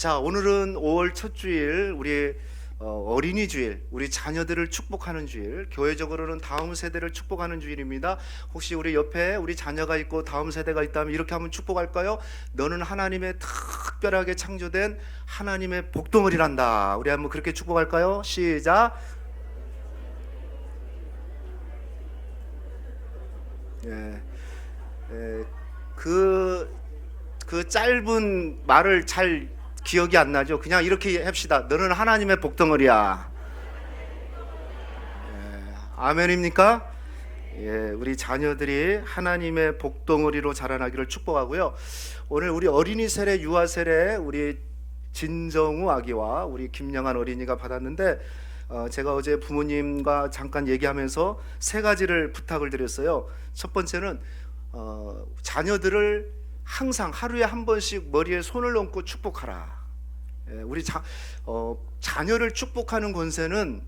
자, 오늘은 5월 첫 주일, 우리 어린이 주일, 우리 자녀들을 축복하는 주일, 교회적으로는 다음 세대를 축복하는 주일입니다. 혹시 우리 옆에 우리 자녀가 있고 다음 세대가 있다면 이렇게 한번 축복할까요? 너는 하나님의 특별하게 창조된 하나님의 복덩어리란다. 우리 한번 그렇게 축복할까요? 시작. 예, 예, 그 짧은 말을 잘 기억이 안 나죠? 그냥 이렇게 합시다. 너는 하나님의 복덩어리야. 아멘입니까? 예, 우리 자녀들이 하나님의 복덩어리로 자라나기를 축복하고요. 오늘 우리 어린이 세례, 유아 세례 우리 진정우 아기와 우리 김영한 어린이가 받았는데 제가 어제 부모님과 잠깐 얘기하면서 세 가지를 부탁을 드렸어요. 첫 번째는 자녀들을 항상 하루에 한 번씩 머리에 손을 얹고 축복하라. 우리 자녀를 축복하는 권세는,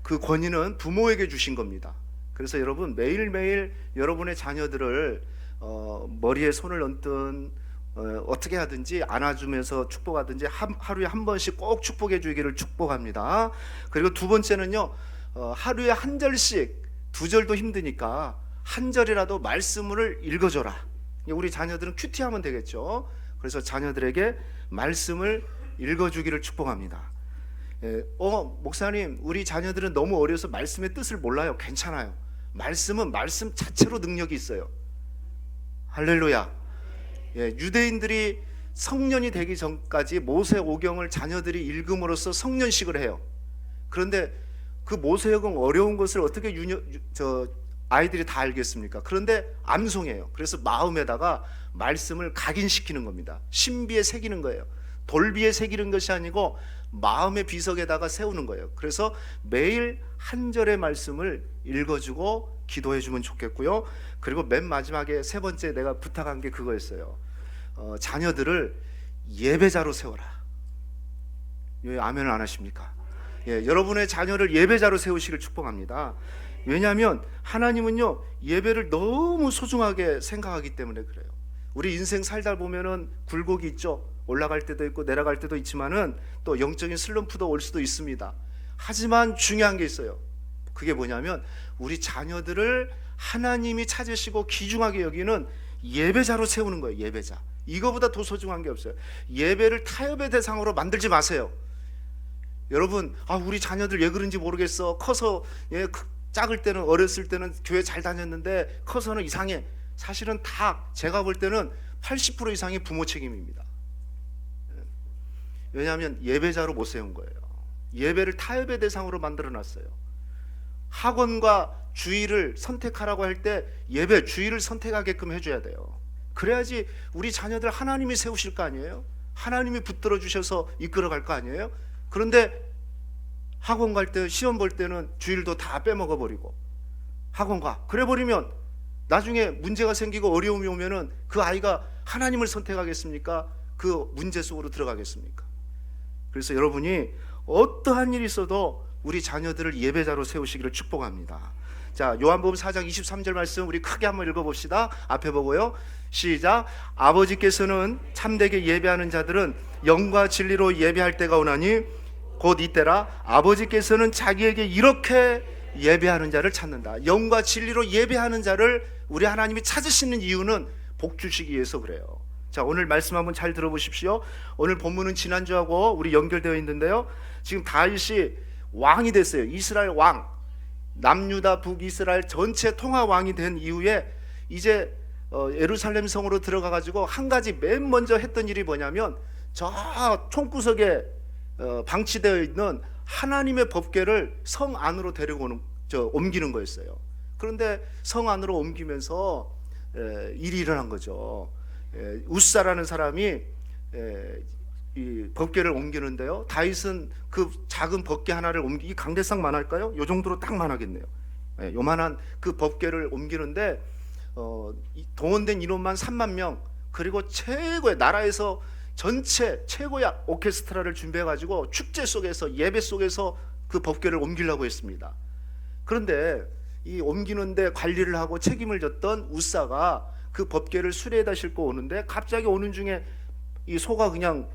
그 권위는 부모에게 주신 겁니다. 그래서 여러분 매일매일 여러분의 자녀들을 머리에 손을 얹든 어떻게 하든지 안아주면서 축복하든지 하루에 한 번씩 꼭 축복해 주기를 축복합니다. 그리고 두 번째는요, 하루에 한 절씩, 두 절도 힘드니까 한 절이라도 말씀을 읽어줘라. 우리 자녀들은 큐티하면 되겠죠. 그래서 자녀들에게 말씀을 읽어주기를 축복합니다. 목사님, 우리 자녀들은 너무 어려서 말씀의 뜻을 몰라요. 괜찮아요. 말씀은 말씀 자체로 능력이 있어요. 할렐루야. 유대인들이 성년이 되기 전까지 모세오경을 자녀들이 읽음으로써 성년식을 해요. 그런데 그 모세오경 어려운 것을 어떻게 아이들이 다 알겠습니까? 그런데 암송해요. 그래서 마음에다가 말씀을 각인시키는 겁니다. 신비에 새기는 거예요. 돌비에 새기는 것이 아니고 마음의 비석에다가 세우는 거예요. 그래서 매일 한 절의 말씀을 읽어주고 기도해주면 좋겠고요. 그리고 맨 마지막에 세 번째 내가 부탁한 게 그거였어요. 자녀들을 예배자로 세워라. 왜 아멘을 안 하십니까? 여러분의 자녀를 예배자로 세우시길 축복합니다. 왜냐하면 하나님은요, 예배를 너무 소중하게 생각하기 때문에 그래요. 우리 인생 살다 보면은 굴곡이 있죠. 올라갈 때도 있고 내려갈 때도 있지만은 또 영적인 슬럼프도 올 수도 있습니다. 하지만 중요한 게 있어요. 그게 뭐냐면 우리 자녀들을 하나님이 찾으시고 귀중하게 여기는 예배자로 세우는 거예요. 예배자. 이거보다 더 소중한 게 없어요. 예배를 타협의 대상으로 만들지 마세요. 여러분, 우리 자녀들 왜 그런지 모르겠어. 커서 작을 때는, 어렸을 때는 교회 잘 다녔는데 커서는 이상해. 사실은 다 제가 볼 때는 80% 이상이 부모 책임입니다. 왜냐하면 예배자로 못 세운 거예요. 예배를 타협의 대상으로 만들어 놨어요. 학원과 주일을 선택하라고 할 때 예배, 주일을 선택하게끔 해줘야 돼요. 그래야지 우리 자녀들 하나님이 세우실 거 아니에요? 하나님이 붙들어 주셔서 이끌어 갈 거 아니에요? 그런데 학원 갈 때, 시험 볼 때는 주일도 다 빼먹어 버리고 학원 가. 그래 버리면 나중에 문제가 생기고 어려움이 오면은 그 아이가 하나님을 선택하겠습니까? 그 문제 속으로 들어가겠습니까? 그래서 여러분이 어떠한 일이 있어도 우리 자녀들을 예배자로 세우시기를 축복합니다. 자, 요한복음 4장 23절 말씀 우리 크게 한번 읽어봅시다. 앞에 보고요. 시작. 아버지께서는 참되게 예배하는 자들은 영과 진리로 예배할 때가 오나니 곧 이때라. 아버지께서는 자기에게 이렇게 예배하는 자를 찾는다. 영과 진리로 예배하는 자를 우리 하나님이 찾으시는 이유는 복 주시기 위해서 그래요. 자, 오늘 말씀 한번 잘 들어보십시오. 오늘 본문은 지난주하고 우리 연결되어 있는데요, 지금 다윗이 왕이 됐어요. 이스라엘 왕, 남유다 북이스라엘 전체 통화 왕이 된 이후에 이제 예루살렘 성으로 들어가 가지고 한 가지 맨 먼저 했던 일이 뭐냐면 저 총구석에 방치되어 있는 하나님의 법궤를 성 안으로 데리고 옮기는 거였어요. 그런데 성 안으로 옮기면서 일이 일어난 거죠. 우사라는 사람이 이 법궤를 옮기는데요, 다윗은 그 작은 법궤 하나를 이 강대상만 할까요? 요 정도로 딱만 하겠네요. 요만한 그 법궤를 옮기는데 동원된 인원만 3만 명, 그리고 최고의 나라에서 전체 최고의 오케스트라를 준비해가지고 축제 속에서, 예배 속에서 그 법궤를 옮기려고 했습니다. 그런데 이 옮기는데 관리를 하고 책임을 졌던 우사가 그 법궤를 수레에다 싣고 오는데 갑자기 오는 중에 이 소가 그냥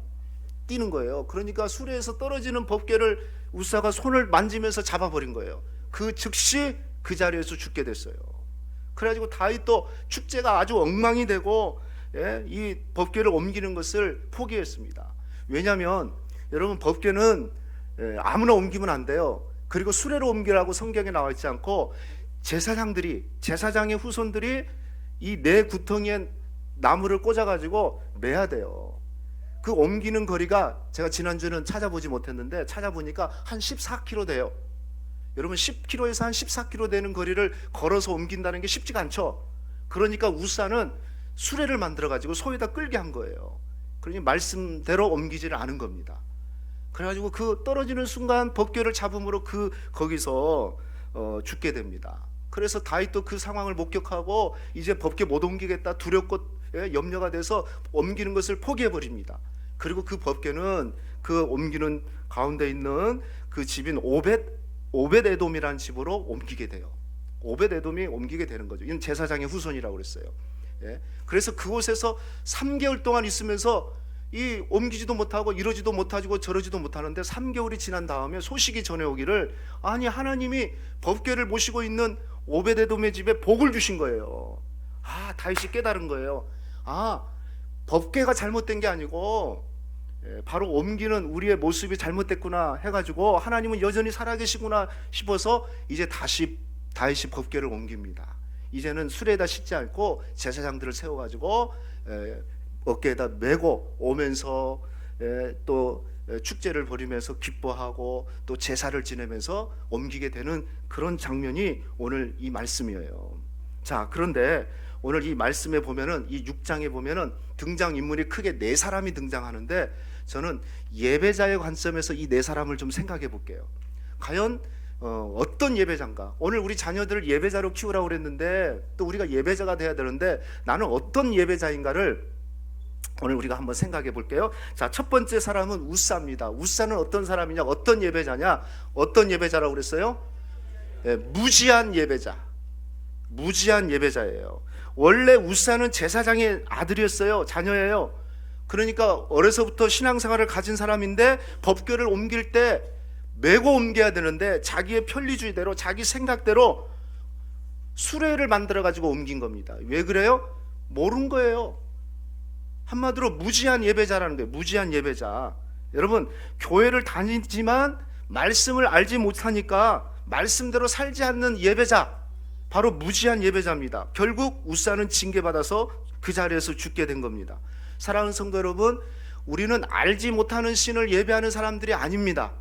뛰는 거예요. 그러니까 수레에서 떨어지는 법궤를 우사가 손을 만지면서 잡아버린 거예요. 그 즉시 그 자리에서 죽게 됐어요. 그래가지고 다윗도 축제가 아주 엉망이 되고 이 법궤를 옮기는 것을 포기했습니다. 왜냐하면 여러분 법궤는 아무나 옮기면 안 돼요. 그리고 수레로 옮기라고 성경에 나와 있지 않고 제사장의 후손들이 이 네 구덩이에 나무를 꽂아가지고 매야 돼요. 그 옮기는 거리가 제가 지난주는 찾아보지 못했는데 찾아보니까 한 14km 돼요. 여러분 10km에서 한 14km 되는 거리를 걸어서 옮긴다는 게 쉽지가 않죠. 그러니까 우사는 수레를 만들어가지고 소에다 끌게 한 거예요. 그러니 말씀대로 옮기지를 않은 겁니다. 그래가지고 그 떨어지는 순간 법궤를 잡음으로 거기서 죽게 됩니다. 그래서 다윗도 그 상황을 목격하고 이제 법궤 못 옮기겠다 두렵고 염려가 돼서 옮기는 것을 포기해 버립니다. 그리고 그 법궤는 그 옮기는 가운데 있는 그 집인 오벳에돔이라는 집으로 옮기게 돼요. 오벳에돔이 옮기게 되는 거죠. 이건 제사장의 후손이라고 그랬어요. 그래서 그곳에서 3개월 동안 있으면서 이 옮기지도 못하고 이러지도 못하고 저러지도 못하는데 3개월이 지난 다음에 소식이 전해오기를 아니 하나님이 법궤를 모시고 있는 오벳에돔의 집에 복을 주신 거예요. 다윗이 깨달은 거예요. 법궤가 잘못된 게 아니고 바로 옮기는 우리의 모습이 잘못됐구나 해가지고 하나님은 여전히 살아계시구나 싶어서 이제 다시 다윗이 법궤를 옮깁니다. 이제는 수레에다 싣지 않고 제사장들을 세워가지고 어깨에다 메고 오면서 또 축제를 벌이면서 기뻐하고 또 제사를 지내면서 옮기게 되는 그런 장면이 오늘 이 말씀이에요. 자, 그런데 오늘 이 말씀에 보면은 이 6장에 보면은 등장인물이 크게 네 사람이 등장하는데 저는 예배자의 관점에서 이 네 사람을 좀 생각해 볼게요. 과연 어떤 예배자인가? 오늘 우리 자녀들을 예배자로 키우라고 그랬는데 또 우리가 예배자가 돼야 되는데 나는 어떤 예배자인가를 오늘 우리가 한번 생각해 볼게요. 자, 첫 번째 사람은 우사입니다. 우사는 어떤 사람이냐? 어떤 예배자냐? 어떤 예배자라고 그랬어요? 무지한 예배자. 무지한 예배자예요. 원래 우사는 제사장의 아들이었어요. 자녀예요. 그러니까 어려서부터 신앙생활을 가진 사람인데 법궤를 옮길 때 메고 옮겨야 되는데 자기의 편리주의대로 자기 생각대로 수레를 만들어 가지고 옮긴 겁니다. 왜 그래요? 모른 거예요. 한마디로 무지한 예배자라는 거예요. 무지한 예배자. 여러분, 교회를 다니지만 말씀을 알지 못하니까 말씀대로 살지 않는 예배자, 바로 무지한 예배자입니다. 결국 우사는 징계받아서 그 자리에서 죽게 된 겁니다. 사랑하는 성도 여러분, 우리는 알지 못하는 신을 예배하는 사람들이 아닙니다.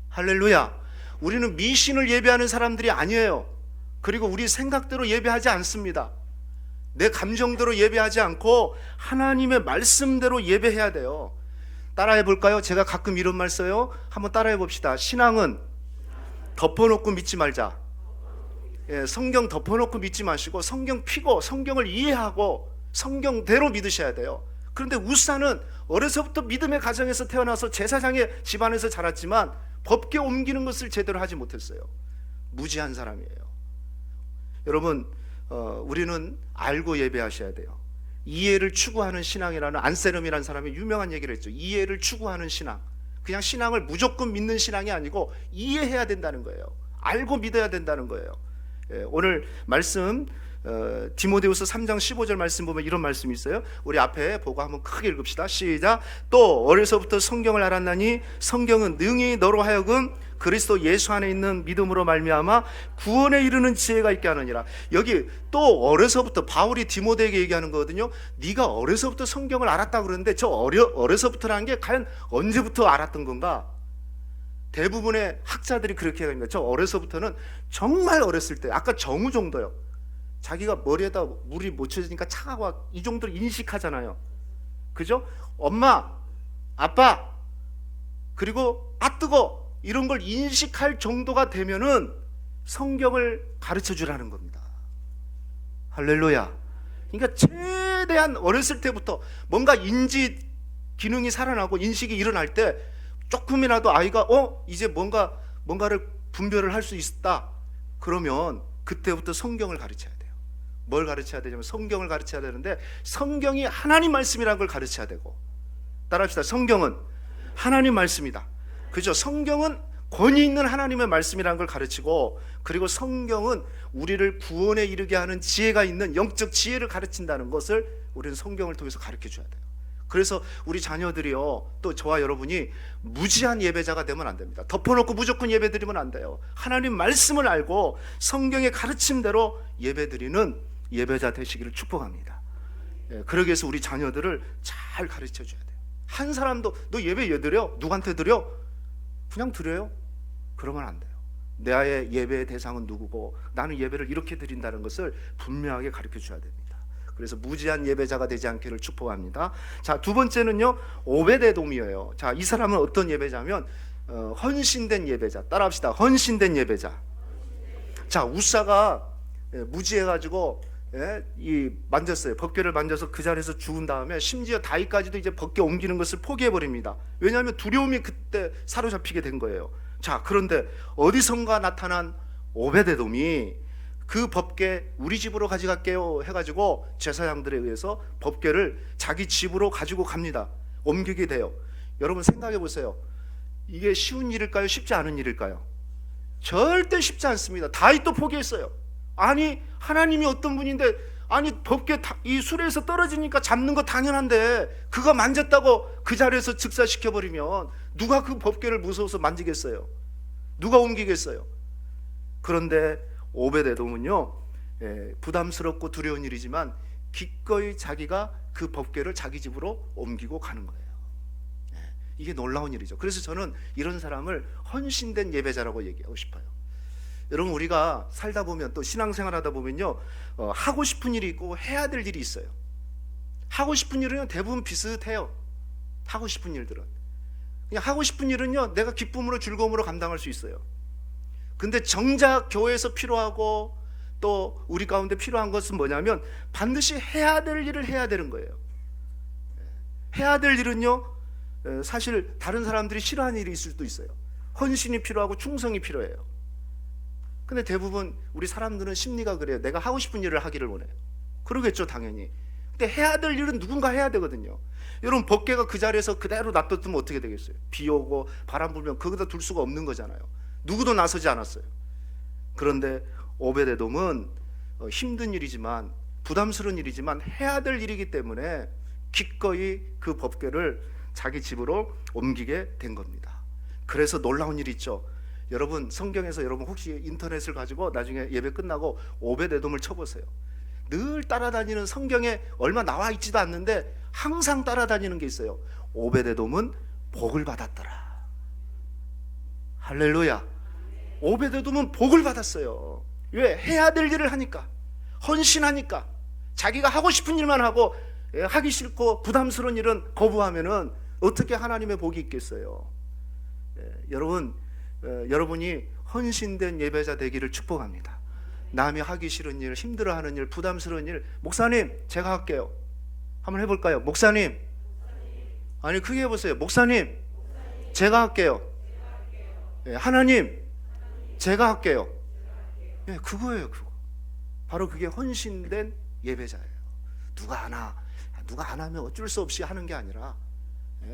할렐루야. 우리는 미신을 예배하는 사람들이 아니에요. 그리고 우리 생각대로 예배하지 않습니다. 내 감정대로 예배하지 않고 하나님의 말씀대로 예배해야 돼요. 따라해 볼까요? 제가 가끔 이런 말 써요. 한번 따라해 봅시다. 신앙은 덮어놓고 믿지 말자. 성경 덮어놓고 믿지 마시고 성경 피고 성경을 이해하고 성경대로 믿으셔야 돼요. 그런데 우사는 어려서부터 믿음의 가정에서 태어나서 제사장의 집안에서 자랐지만 법궤 옮기는 것을 제대로 하지 못했어요. 무지한 사람이에요. 여러분, 우리는 알고 예배하셔야 돼요. 이해를 추구하는 신앙이라는 안세름이라는 사람이 유명한 얘기를 했죠. 이해를 추구하는 신앙. 그냥 신앙을 무조건 믿는 신앙이 아니고 이해해야 된다는 거예요. 알고 믿어야 된다는 거예요. 오늘 말씀 디모데후서 3장 15절 말씀 보면 이런 말씀이 있어요. 우리 앞에 보고 한번 크게 읽읍시다. 시작. 또 어려서부터 성경을 알았나니 성경은 능히 너로 하여금 그리스도 예수 안에 있는 믿음으로 말미암아 구원에 이르는 지혜가 있게 하느니라. 여기 또 어려서부터 바울이 디모데에게 얘기하는 거거든요. 네가 어려서부터 성경을 알았다고 그러는데 저 어려서부터라는 게 과연 언제부터 알았던 건가? 대부분의 학자들이 그렇게 얘기합니다. 저 어려서부터는 정말 어렸을 때, 아까 정우 정도요. 자기가 머리에다 물이 묻혀지니까 차가워, 이 정도로 인식하잖아요. 그죠? 엄마, 아빠, 그리고 뜨거, 이런 걸 인식할 정도가 되면은 성경을 가르쳐 주라는 겁니다. 할렐루야. 그러니까 최대한 어렸을 때부터 뭔가 인지 기능이 살아나고 인식이 일어날 때 조금이라도 아이가 이제 뭔가를 분별을 할 수 있다, 그러면 그때부터 성경을 가르쳐야 돼요. 뭘 가르쳐야 되냐면 성경을 가르쳐야 되는데 성경이 하나님 말씀이라는 걸 가르쳐야 되고, 따라합시다. 성경은 하나님 말씀이다. 그죠? 성경은 권위 있는 하나님의 말씀이라는 걸 가르치고, 그리고 성경은 우리를 구원에 이르게 하는 지혜가 있는 영적 지혜를 가르친다는 것을 우리는 성경을 통해서 가르쳐 줘야 돼요. 그래서 우리 자녀들이요, 또 저와 여러분이 무지한 예배자가 되면 안 됩니다. 덮어놓고 무조건 예배 드리면 안 돼요. 하나님 말씀을 알고 성경의 가르침대로 예배 드리는 예배자 되시기를 축복합니다. 그러기 위해서 우리 자녀들을 잘 가르쳐 줘야 돼요. 한 사람도 너 예배 드려? 누구한테 드려? 그냥 드려요? 그러면 안 돼요. 나의 예배의 대상은 누구고 나는 예배를 이렇게 드린다는 것을 분명하게 가르쳐 줘야 됩니다. 그래서 무지한 예배자가 되지 않기를 축복합니다. 자, 두 번째는요, 오베데돔이에요. 자, 이 사람은 어떤 예배자면 헌신된 예배자. 따라합시다. 헌신된 예배자. 자, 우사가 무지해가지고 만졌어요. 법궤를 만져서 그 자리에서 죽은 다음에 심지어 다윗까지도 이제 법궤 옮기는 것을 포기해버립니다. 왜냐하면 두려움이 그때 사로잡히게 된 거예요. 자, 그런데 어디선가 나타난 오베데돔이 그 법궤 우리 집으로 가져갈게요 해가지고 제사장들에 의해서 법궤를 자기 집으로 가지고 갑니다. 옮기게 돼요. 여러분 생각해 보세요. 이게 쉬운 일일까요? 쉽지 않은 일일까요? 절대 쉽지 않습니다. 다윗도 포기했어요. 아니, 하나님이 어떤 분인데, 아니 법궤 이 수레에서 떨어지니까 잡는 거 당연한데 그거 만졌다고 그 자리에서 즉사시켜버리면 누가 그 법궤를 무서워서 만지겠어요? 누가 옮기겠어요? 그런데 오베데돔은요, 부담스럽고 두려운 일이지만 기꺼이 자기가 그 법궤를 자기 집으로 옮기고 가는 거예요. 이게 놀라운 일이죠. 그래서 저는 이런 사람을 헌신된 예배자라고 얘기하고 싶어요. 여러분, 우리가 살다 보면 또 신앙생활 하다 보면요, 하고 싶은 일이 있고 해야 될 일이 있어요. 하고 싶은 일은 대부분 비슷해요. 하고 싶은 일들은 그냥 하고 싶은 일은요, 내가 기쁨으로 즐거움으로 감당할 수 있어요. 근데 정작 교회에서 필요하고 또 우리 가운데 필요한 것은 뭐냐면 반드시 해야 될 일을 해야 되는 거예요. 해야 될 일은요, 사실 다른 사람들이 싫어하는 일이 있을 수도 있어요. 헌신이 필요하고 충성이 필요해요. 근데 대부분 우리 사람들은 심리가 그래요. 내가 하고 싶은 일을 하기를 원해요. 그러겠죠, 당연히. 근데 해야 될 일은 누군가 해야 되거든요. 여러분, 법궤가 그 자리에서 그대로 놔뒀으면 어떻게 되겠어요? 비 오고 바람 불면 거기다 둘 수가 없는 거잖아요. 누구도 나서지 않았어요. 그런데 오베데돔은 힘든 일이지만, 부담스러운 일이지만 해야 될 일이기 때문에 기꺼이 그 법궤를 자기 집으로 옮기게 된 겁니다. 그래서 놀라운 일이 있죠. 여러분, 성경에서 여러분 혹시 인터넷을 가지고 나중에 예배 끝나고 오베데돔을 쳐보세요. 늘 따라다니는, 성경에 얼마 나와 있지도 않는데 항상 따라다니는 게 있어요. 오베데돔은 복을 받았더라. 할렐루야. 오베데돔은 복을 받았어요. 왜? 해야 될 일을 하니까, 헌신하니까. 자기가 하고 싶은 일만 하고 하기 싫고 부담스러운 일은 거부하면은 어떻게 하나님의 복이 있겠어요? 여러분, 여러분이 헌신된 예배자 되기를 축복합니다. 남이 하기 싫은 일, 힘들어하는 일, 부담스러운 일, 목사님 제가 할게요. 한번 해볼까요? 목사님, 아니 크게 해보세요. 목사님 제가 할게요. 하나님 제가 할게요. 그거예요. 그거 바로 그게 헌신된 예배자예요. 누가 안 하면 어쩔 수 없이 하는 게 아니라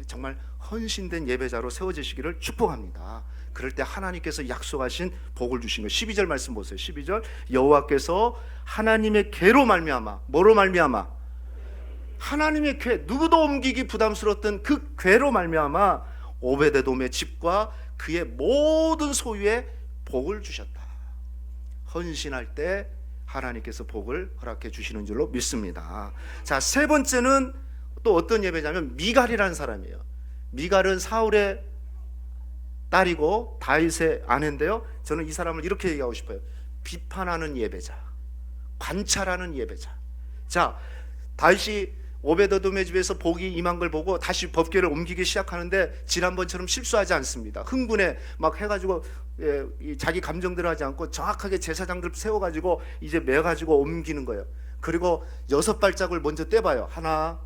정말 헌신된 예배자로 세워지시기를 축복합니다. 그럴 때 하나님께서 약속하신 복을 주신 거예요. 12절 말씀 보세요. 12절, 여호와께서 하나님의 궤로 말미암아, 뭐로 말미암아? 하나님의 궤, 누구도 옮기기 부담스러웠던 그 궤로 말미암아 오베데돔의 집과 그의 모든 소유에 복을 주셨다. 헌신할 때 하나님께서 복을 허락해 주시는 줄로 믿습니다. 자, 세 번째는 또 어떤 예배자면 미갈이라는 사람이에요. 미갈은 사울의 딸이고 다윗의 아내인데요, 저는 이 사람을 이렇게 얘기하고 싶어요. 비판하는 예배자, 관찰하는 예배자. 자, 다윗이 오베데돔의 집에서 복이 임한 걸 보고 다시 법궤를 옮기기 시작하는데 지난번처럼 실수하지 않습니다. 흥분해 막 해가지고 자기 감정대로 하지 않고 정확하게 제사장들 세워가지고 이제 매가지고 옮기는 거예요. 그리고 6발짝을 먼저 떼봐요. 하나,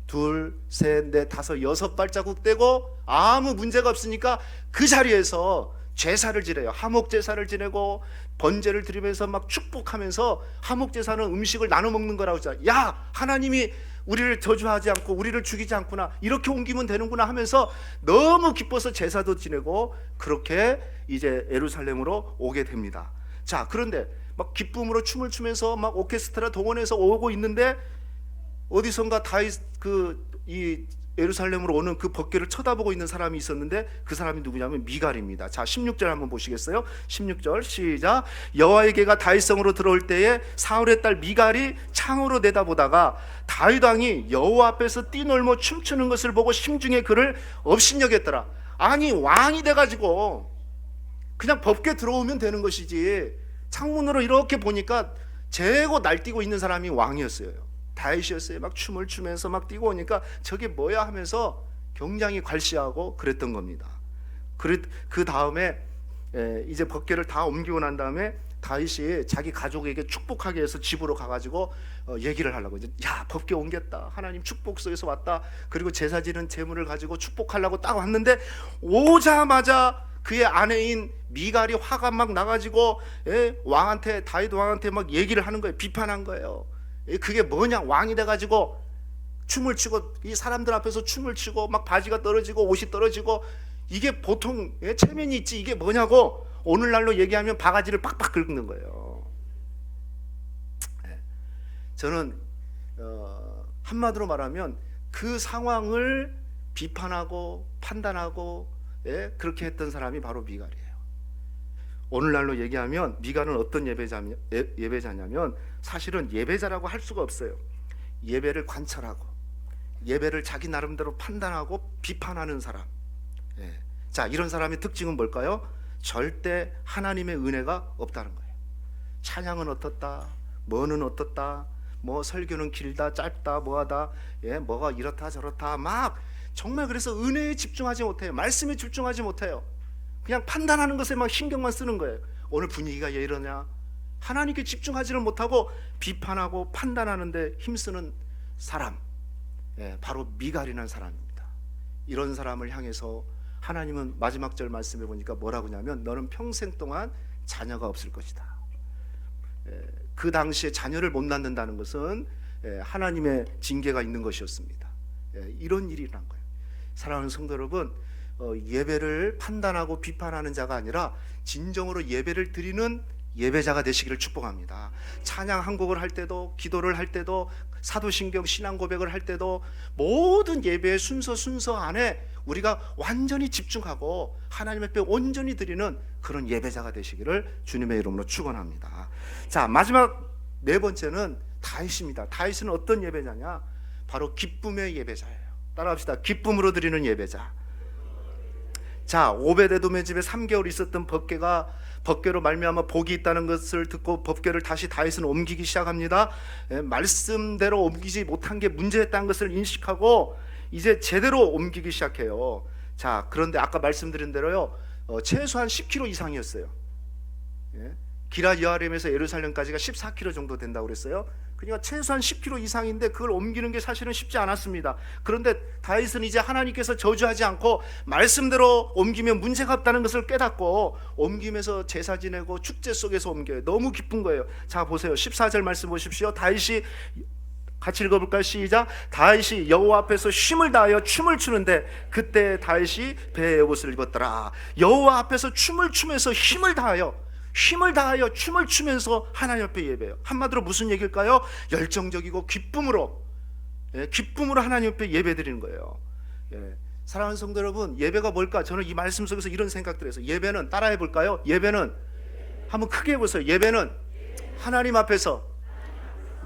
둘, 셋, 넷, 다섯, 6발자국 떼고 아무 문제가 없으니까 그 자리에서 제사를 지내요. 하목 제사를 지내고 번제를 드리면서 막 축복하면서, 하목 제사는 음식을 나눠 먹는 거라고 했잖아요. 야, 하나님이 우리를 저주하지 않고 우리를 죽이지 않구나, 이렇게 옮기면 되는구나 하면서 너무 기뻐서 제사도 지내고 그렇게 이제 예루살렘으로 오게 됩니다. 자, 그런데 막 기쁨으로 춤을 추면서 막 오케스트라 동원해서 오고 있는데 어디선가 다윗 이 예루살렘으로 오는 그 법궤를 쳐다보고 있는 사람이 있었는데 그 사람이 누구냐면 미갈입니다. 자, 16절 한번 보시겠어요? 16절 시작. 여호와의 개가 다윗성으로 들어올 때에 사울의 딸 미갈이 창으로 내다보다가 다윗 왕이 여호와 앞에서 뛰놀며 춤추는 것을 보고 심중에 그를 업신여겼더라. 아니, 왕이 돼가지고 그냥 법궤 들어오면 되는 것이지, 창문으로 이렇게 보니까 재고 날뛰고 있는 사람이 왕이었어요. 다윗이었어요. 막 춤을 추면서 막 뛰고 오니까 저게 뭐야 하면서 굉장히 괄시하고 그랬던 겁니다. 그 다음에 이제 법궤를 다 옮기고 난 다음에 다윗이 자기 가족에게 축복하게 해서 집으로 가가지고 얘기를 하려고, 이제 야, 법궤 옮겼다, 하나님 축복 속에서 왔다, 그리고 제사 지는 제물을 가지고 축복하려고 딱 왔는데 오자마자 그의 아내인 미갈이 화가 막 나가지고 왕한테, 다윗 왕한테 막 얘기를 하는 거예요. 비판한 거예요. 그게 뭐냐, 왕이 돼가지고 춤을 추고 이 사람들 앞에서 춤을 추고 막 바지가 떨어지고 옷이 떨어지고, 이게 보통 체면이 있지 이게 뭐냐고 오늘날로 얘기하면 바가지를 빡빡 긁는 거예요. 저는 한마디로 말하면 그 상황을 비판하고 판단하고 그렇게 했던 사람이 바로 미갈이에요. 오늘날로 얘기하면 미갈은 어떤 예배자냐면 사실은 예배자라고 할 수가 없어요. 예배를 관찰하고 예배를 자기 나름대로 판단하고 비판하는 사람. 자, 이런 사람의 특징은 뭘까요? 절대 하나님의 은혜가 없다는 거예요. 찬양은 어떻다, 뭐는 어떻다, 뭐 설교는 길다 짧다 뭐하다, 뭐가 이렇다 저렇다, 막 정말 그래서 은혜에 집중하지 못해요. 말씀에 집중하지 못해요. 그냥 판단하는 것에 막 신경만 쓰는 거예요. 오늘 분위기가 왜 이러냐, 하나님께 집중하지를 못하고 비판하고 판단하는데 힘쓰는 사람, 바로 미갈이라는 사람입니다. 이런 사람을 향해서 하나님은 마지막 절 말씀해 보니까 뭐라고 하냐면 너는 평생 동안 자녀가 없을 것이다. 그 당시에 자녀를 못 낳는다는 것은 하나님의 징계가 있는 것이었습니다. 이런 일이 일어난 거예요. 사랑하는 성도 여러분, 예배를 판단하고 비판하는 자가 아니라 진정으로 예배를 드리는 예배자가 되시기를 축복합니다. 찬양 한 곡을 할 때도, 기도를 할 때도, 사도신경 신앙 고백을 할 때도 모든 예배의 순서 안에 우리가 완전히 집중하고 하나님 앞에 온전히 드리는 그런 예배자가 되시기를 주님의 이름으로 축원합니다. 자, 마지막 네 번째는 다윗입니다. 다윗은 어떤 예배자냐? 바로 기쁨의 예배자예요. 따라합시다. 기쁨으로 드리는 예배자. 자, 오베데돔의 집에 3개월 있었던 법궤로 말미암아 복이 있다는 것을 듣고 법궤를 다시 다윗은 옮기기 시작합니다. 말씀대로 옮기지 못한 게 문제였다는 것을 인식하고 이제 제대로 옮기기 시작해요. 자, 그런데 아까 말씀드린 대로요, 최소한 10km 이상이었어요. 기럇 여아림에서 예루살렘까지가 14km 정도 된다고 그랬어요. 그러니까 최소한 10km 이상인데 그걸 옮기는 게 사실은 쉽지 않았습니다. 그런데 다윗은 이제 하나님께서 저주하지 않고 말씀대로 옮기면 문제가 없다는 것을 깨닫고 옮기면서 제사 지내고 축제 속에서 옮겨요. 너무 기쁜 거예요. 자, 보세요. 14절 말씀 보십시오. 다윗이, 같이 읽어볼까요? 시작. 다윗이 여호와 앞에서 힘을 다하여 춤을 추는데 그때 다윗이 배의 옷을 입었더라. 여호와 앞에서 춤을 추면서 힘을 다하여 춤을 추면서 하나님 앞에 예배해요. 한마디로 무슨 얘기일까요? 열정적이고 기쁨으로 하나님 앞에 예배 드리는 거예요. 사랑하는 성도 여러분, 예배가 뭘까? 저는 이 말씀 속에서 이런 생각들 해서, 예배는, 따라해 볼까요? 예배는, 한번 크게 해보세요. 예배는 하나님 앞에서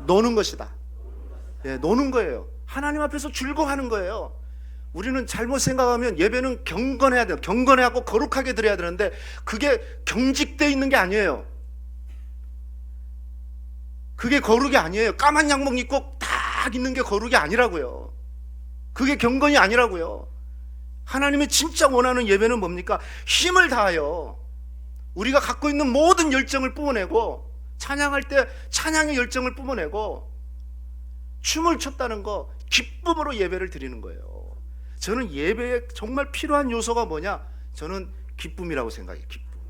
노는 것이다. 노는 거예요. 하나님 앞에서 즐거워하는 거예요. 우리는 잘못 생각하면 예배는 경건해야 돼요. 경건해하고 거룩하게 드려야 되는데 그게 경직되어 있는 게 아니에요. 그게 거룩이 아니에요. 까만 양복 입고 딱 있는 게 거룩이 아니라고요. 그게 경건이 아니라고요. 하나님이 진짜 원하는 예배는 뭡니까? 힘을 다하여 우리가 갖고 있는 모든 열정을 뿜어내고, 찬양할 때 찬양의 열정을 뿜어내고, 춤을 췄다는 거, 기쁨으로 예배를 드리는 거예요. 저는 예배에 정말 필요한 요소가 뭐냐? 저는 기쁨이라고 생각해요. 기쁨.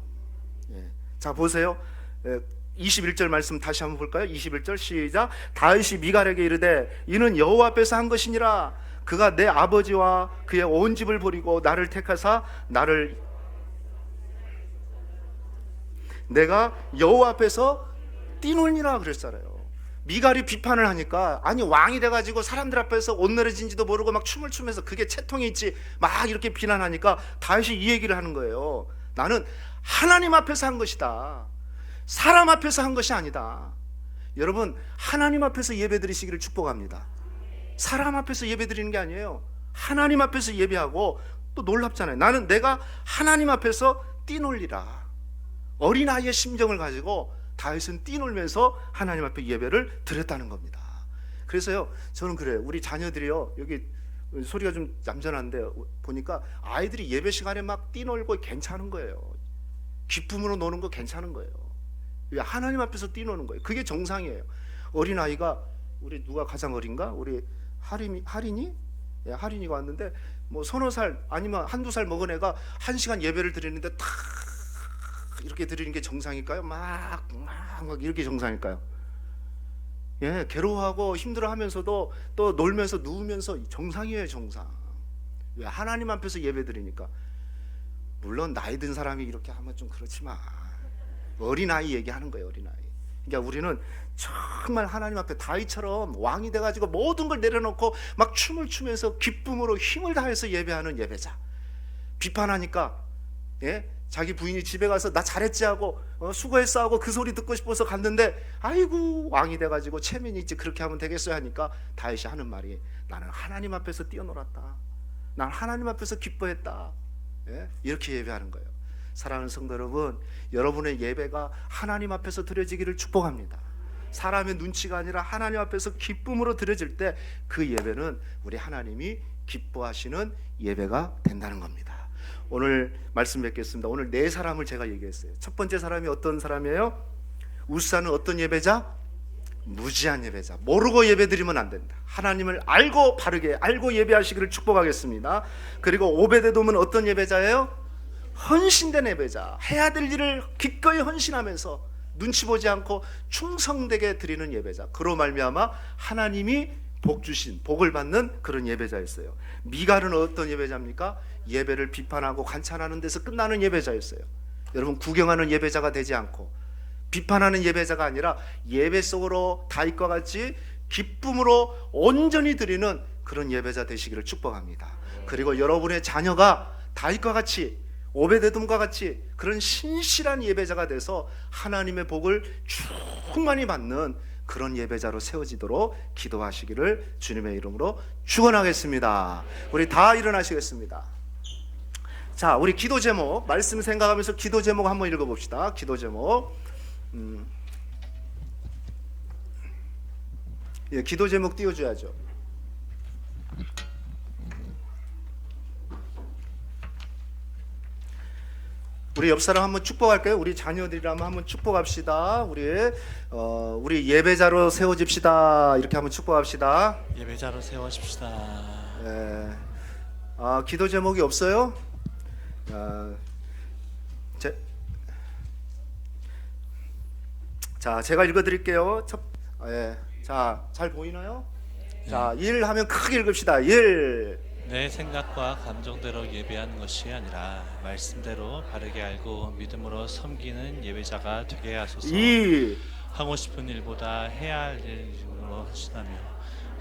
자, 보세요. 21절 말씀 다시 한번 볼까요? 21절 시작. 다윗이 미갈에게 이르되 이는 여호와 앞에서 한 것이니라. 그가 내 아버지와 그의 온 집을 버리고 나를 택하사 내가 여호와 앞에서 뛰놀니라 그랬잖아요. 미갈이 비판을 하니까 아니 왕이 돼가지고 사람들 앞에서 옷 내려진지도 모르고 막 춤을 추면서 그게 채통이 있지 막 이렇게 비난하니까 다윗이 이 얘기를 하는 거예요. 나는 하나님 앞에서 한 것이다. 사람 앞에서 한 것이 아니다. 여러분 하나님 앞에서 예배 드리시기를 축복합니다. 사람 앞에서 예배 드리는 게 아니에요. 하나님 앞에서 예배하고 또 놀랍잖아요. 나는 내가 하나님 앞에서 뛰놀리라. 어린아이의 심정을 가지고 다윗은 뛰놀면서 하나님 앞에 예배를 드렸다는 겁니다. 그래서요 저는 그래요. 우리 자녀들이요 여기 소리가 좀 얌전한데 보니까 아이들이 예배 시간에 막 뛰놀고 괜찮은 거예요. 기쁨으로 노는 거 괜찮은 거예요. 하나님 앞에서 뛰노는 거예요. 그게 정상이에요. 어린아이가 우리 누가 가장 어린가? 우리 하린이? 예, 하린이가 왔는데 뭐 서너 살 아니면 한두 살 먹은 애가 1시간 예배를 드리는데 탁 이렇게 드리는 게 정상일까요? 막 이렇게 정상일까요? 예, 괴로워하고 힘들어하면서도 또 놀면서 누우면서 정상이에요, 정상. 왜? 하나님 앞에서 예배 드리니까. 물론 나이 든 사람이 이렇게 하면 좀 그렇지만 어린아이 얘기하는 거예요. 어린아이. 그러니까 우리는 정말 하나님 앞에 다윗처럼 왕이 돼가지고 모든 걸 내려놓고 막 춤을 추면서 기쁨으로 힘을 다해서 예배하는 예배자. 비판하니까 자기 부인이 집에 가서 나 잘했지 하고 수고했어 하고 그 소리 듣고 싶어서 갔는데 아이고 왕이 돼가지고 체면이 있지 그렇게 하면 되겠어요 하니까 다윗이 하는 말이 나는 하나님 앞에서 뛰어놀았다. 난 하나님 앞에서 기뻐했다. 이렇게 예배하는 거예요. 사랑하는 성도 여러분, 여러분의 예배가 하나님 앞에서 드려지기를 축복합니다. 사람의 눈치가 아니라 하나님 앞에서 기쁨으로 드려질 때 그 예배는 우리 하나님이 기뻐하시는 예배가 된다는 겁니다. 오늘 말씀 뵙겠습니다. 오늘 네 사람을 제가 얘기했어요. 첫 번째 사람이 어떤 사람이에요? 우사는 어떤 예배자? 무지한 예배자. 모르고 예배드리면 안 된다. 하나님을 알고 바르게 알고 예배하시기를 축복하겠습니다. 그리고 오베데돔은 어떤 예배자예요? 헌신된 예배자. 해야 될 일을 기꺼이 헌신하면서 눈치 보지 않고 충성되게 드리는 예배자. 그로 말미암아 하나님이 복 주신 복을 받는 그런 예배자였어요. 미갈은 어떤 예배자입니까? 예배를 비판하고 관찰하는 데서 끝나는 예배자였어요. 여러분 구경하는 예배자가 되지 않고 비판하는 예배자가 아니라 예배 속으로 다윗과 같이 기쁨으로 온전히 드리는 그런 예배자 되시기를 축복합니다. 그리고 여러분의 자녀가 다윗과 같이 오베데돔과 같이 그런 신실한 예배자가 돼서 하나님의 복을 충만히 받는 그런 예배자로 세워지도록 기도하시기를 주님의 이름으로 축원하겠습니다. 우리 다 일어나시겠습니다. 자, 우리 기도 제목 말씀 생각하면서 기도 제목 한번 읽어봅시다. 기도 제목 기도 제목 띄워줘야죠. 우리 옆 사람 한번 축복할까요? 우리 자녀들이라면 한번 축복합시다. 우리 예배자로 세워집시다. 이렇게 한번 축복합시다. 예배자로 세워집시다. 기도 제목이 없어요? 자, 제가 읽어드릴게요. 자, 잘 보이나요? 자, 일 하면 크게 읽읍시다. 일. 내 생각과 감정대로 예배하는 것이 아니라 말씀대로 바르게 알고 믿음으로 섬기는 예배자가 되게 하소서. 이. 하고 싶은 일보다 해야 할 일로 하시다며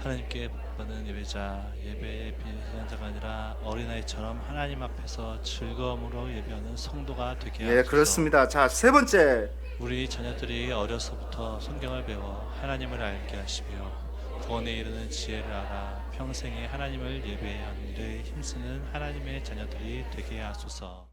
하나님께 복받는 예배자, 예배의 비한 자가 아니라 어린아이처럼 하나님 앞에서 즐거움으로 예배하는 성도가 되게 하소서. 예, 그렇습니다. 자, 세 번째. 우리 자녀들이 어려서부터 성경을 배워 하나님을 알게 하시며 구원에 이르는 지혜를 알아 평생에 하나님을 예배하는 일에 힘쓰는 하나님의 자녀들이 되게 하소서.